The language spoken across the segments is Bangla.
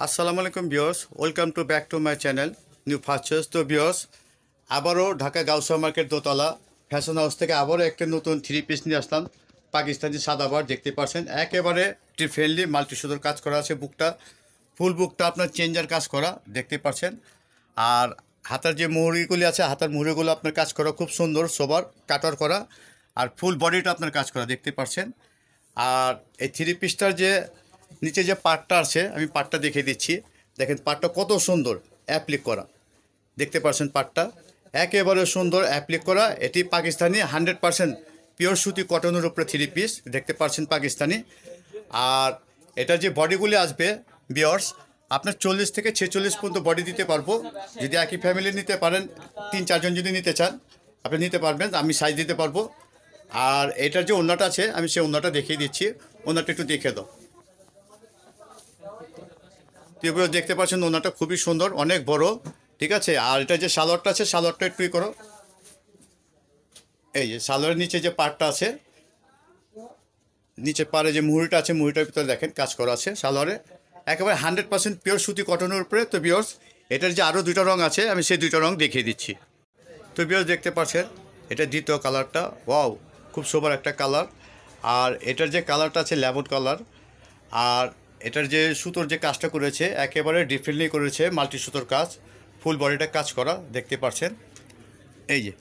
আসসালামু আলাইকুম viewers, welcome to back to my channel new features. তো ভিউয়ার্স, আবারও ঢাকা গাউসিয়া মার্কেট দোতলা ফ্যাশন হাউস থেকে আবারও একটা নতুন থ্রি পিস নিয়ে আসলাম। পাকিস্তানি সাদাবার দেখতে পাচ্ছেন, একেবারে ফ্রেন্ডলি মাল্টি সুতোর কাজ করা আছে। বুকটা ফুল বুকটা আপনার চেঞ্জার কাজ করা দেখতে পাচ্ছেন। আর হাতার যে মুহুরিগুলি আছে, হাতার মুহুরিগুলো আপনার কাজ করা খুব সুন্দর, সোবার কাটার করা। আর ফুল বডিটা আপনার কাজ করা দেখতে পাচ্ছেন। আর এই থ্রি পিসটার যে নিচে যে পার্টটা আছে, আমি পার্টটা দেখিয়ে দিচ্ছি। দেখেন পার্টটা কত সুন্দর অ্যাপ্লিক করা দেখতে পাচ্ছেন। পার্টটা একেবারে সুন্দর অ্যাপ্লিক করা। এটি পাকিস্তানি 100% পিওর সুতি কটনের উপরে থ্রি পিস দেখতে পাচ্ছেন, পাকিস্তানি। আর এটা যে বডিগুলি আসবে ভিউয়ার্স, আপনার 40 থেকে 46 পর্যন্ত বডি দিতে পারবো। যদি একই ফ্যামিলি নিতে পারেন, 3-4 জন যদি নিতে চান আপনি নিতে পারবেন, আমি সাইজ দিতে পারবো। আর এটার যে ওড়নাটা আছে, আমি সেই ওড়নাটা দেখিয়ে দিচ্ছি। ওড়নাটা একটু দেখে দাও। এগুলো দেখতে পাচ্ছেন, ওড়নাটা খুবই সুন্দর, অনেক বড়, ঠিক আছে। আর এটা যে সালোয়ারটা আছে, সালোয়ারটা একটু করো। এই যে সালোয়ারের নিচে যে পার্টটা আছে, নিচে পাড়ে যে মুহুরিটা আছে, মুহুরিটার ভিতরে দেখেন কাজ করা আছে সালোয়ারে। একেবারে 100% পিওর সুতি কটনের উপরে। তো ভিউয়ার্স, এটার যে আরও দুটো রঙ আছে, আমি সেই দুটো রঙ দেখিয়ে দিচ্ছি। তো ভিউয়ার্স দেখতে পাচ্ছেন, এটা দ্বিতীয় কালারটা, ওয়াও খুব সুন্দর একটা কালার। আর এটার যে কালারটা আছে লেমন কালার। আর এটার যে সুতোর যে কাজটা করেছে, একেবারে ডিফারেন্টলি করেছে, মাল্টি সুতোর কাজ, ফুল বডিটা কাজ করা দেখতে পাচ্ছেন। এই যে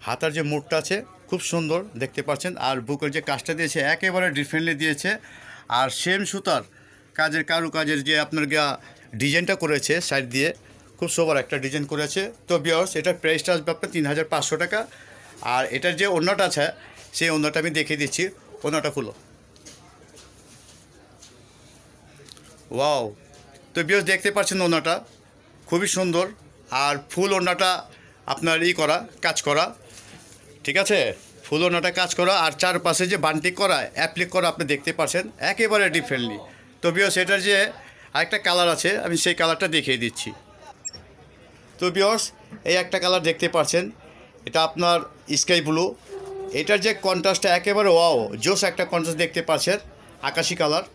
হাতার যে মুখটা আছে খুব সুন্দর দেখতে পাচ্ছেন। আর বুকের যে কাজটা দিয়েছে একেবারে ডিফারেন্টলি দিয়েছে। আর সেম সুতার কাজের কারুকাজের যে আপনার ডিজাইনটা করেছে সাইড দিয়ে, খুব সুন্দর একটা ডিজাইন করেছে। তো ভিউয়ার্স, এটার প্রাইসটা আসবে আপনার 3500 টাকা। আর এটার যে ওড়নাটা আছে, সেই ওড়নাটা আমি দেখিয়ে দিচ্ছি। ওড়নাটা খুলো, ওয়াও। তো ভিউয়ার্স দেখতে পাচ্ছেন, ওড়নাটা খুবই সুন্দর। আর ফুল ওড়নাটা আপনার করা কাজ করা, ঠিক আছে, ফুল ওড়নাটা কাজ করা। আর চারপাশে যে বান্টিক করা অ্যাপ্লিক করা আপনি দেখতে পাচ্ছেন, একেবারে ডিফারেন্টলি। তো ভিউয়ার্স, এটার যে আরেকটা কালার আছে, আমি সেই কালারটা দেখিয়ে দিচ্ছি। তো ভিউয়ার্স, এই একটা কালার দেখতে পাচ্ছেন, এটা আপনার স্কাই ব্লু। এটার যে কন্ট্রাস্টটা একেবারে ওয়াও, জোস একটা কন্ট্রাস্ট দেখতে পাচ্ছেন, আকাশি কালার।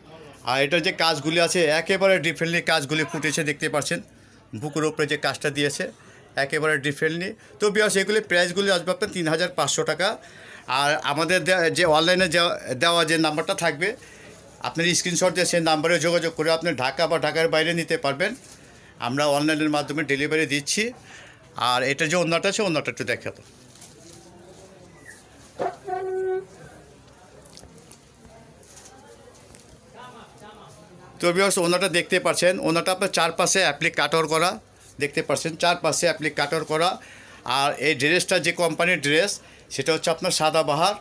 আর এটার যে কাজগুলি আছে একেবারে ডিফারেন্টলি কাজগুলি ফুটেছে দেখতে পাচ্ছেন। বুকের উপরে যে কাজটা দিয়েছে একেবারে ডিফারেন্টলি। তো ভিউয়ার্স, এগুলি প্রাইসগুলি আসবে আপনার 3500 টাকা। আর আমাদের যে অনলাইনে দেওয়া যে নাম্বারটা থাকবে, আপনার স্ক্রিনশট দিয়ে সেই নাম্বারে যোগাযোগ করে আপনি ঢাকা বা ঢাকার বাইরে নিতে পারবেন। আমরা অনলাইনের মাধ্যমে ডেলিভারি দিচ্ছি। আর এটা যে ওড়নাটা আছে, ওড়নাটা একটু দেখাতো। তো ভিউয়ার্স, ওড়নাটা দেখতে পাচ্ছেন, ওড়নাটা আপনার চারপাশে অ্যাপ্লিক কাটর করা দেখতে পাচ্ছেন, চারপাশে অ্যাপ্লিক কাটর করা। আর এই ড্রেসটা যে কোম্পানির ড্রেস, সেটা হচ্ছে আপনার সাদাবাহার,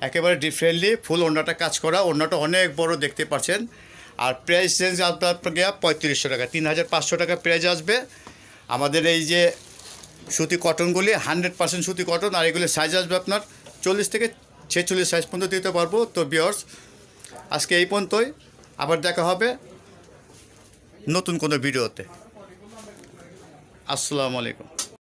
একেবারে ডিফারেন্টলি ফুল ওড়নাটা কাজ করা। ওড়নাটা অনেক বড় দেখতে পাচ্ছেন। আর প্রাইস রেঞ্জ আপনার 3500 টাকা, 3500 টাকা প্রাইস আসবে। আমাদের এই যে সুতি কটনগুলি 100% সুতি কটন। আর এগুলি সাইজ আসবে আপনার 40 থেকে 46 সাইজ পর্যন্ত দিতে পারবো। তো ভিউয়ার্স, আজকে এই পর্যন্তই, আবার দেখা হবে নতুন কোনো ভিডিওতে। আসসালামু আলাইকুম।